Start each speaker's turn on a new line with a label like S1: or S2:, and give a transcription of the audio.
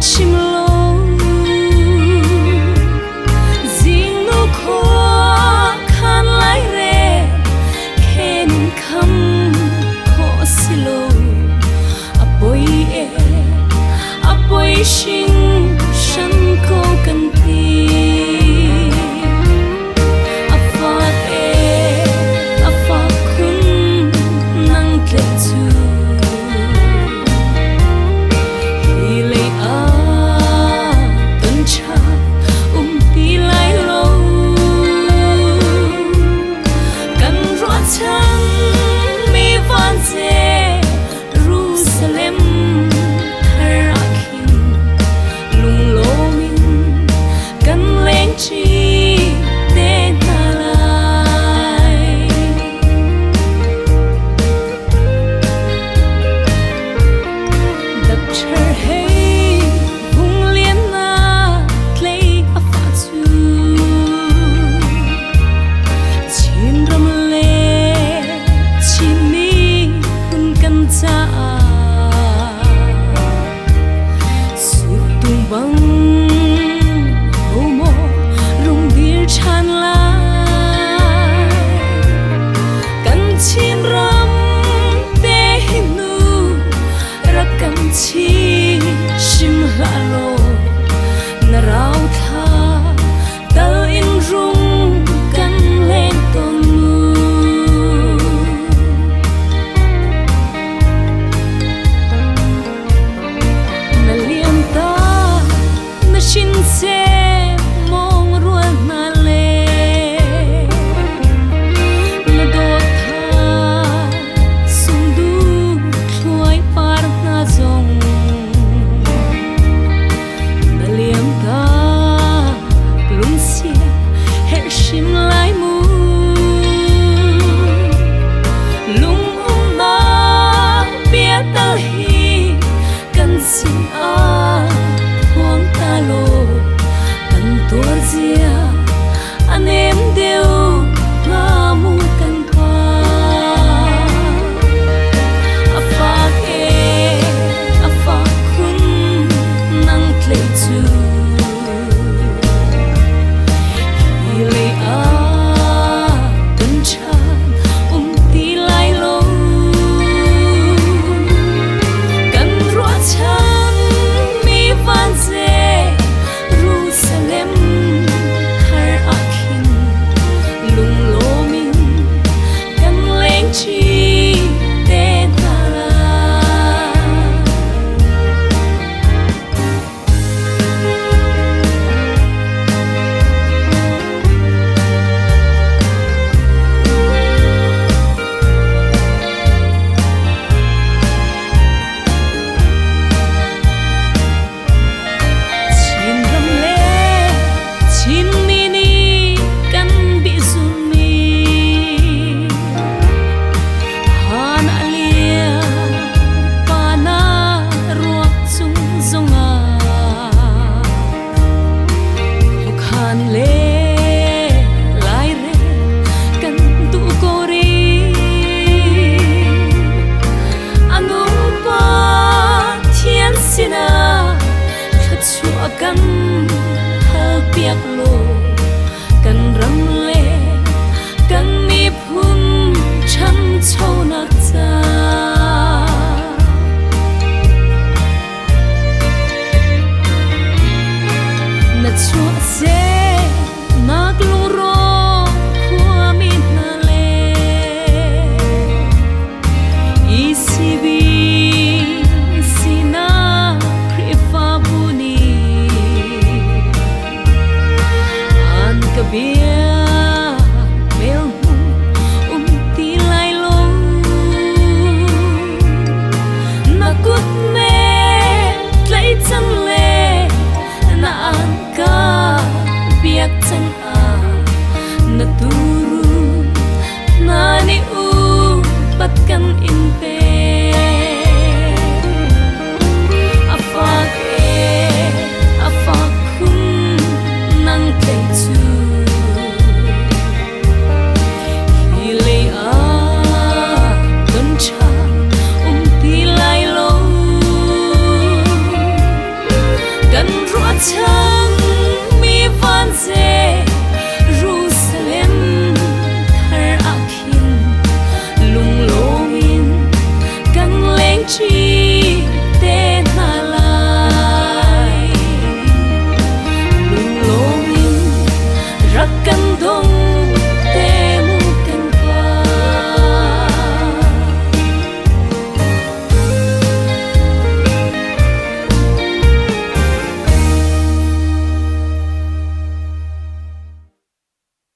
S1: chim lâu riêng nụ khó khăn lái rè khen khăm khó xì lô bôi sinh sân cô cần tìm phát khun năng kể chu hi lệ tuần cha đi lại lâu cần rõ chăng mi van dê Jerusalem chi tên ta lại đặc trời hay vùng liên na lấy áp chu chín râm lệ chín mi hun căn cha su tung băng chan lai kan chin ram te hinu rakam chi sim halo na rau tha dal in rung kan len ton nu na liam ta na shin se anh em đều nga mu kan pa afa khun nang tle chu hi lệ tuần cha đi lại lâu kan rõ chan mi van dê Jerusalem chi tên ta là chín râm lệ chín mini căn bị run mi kan hal piak lo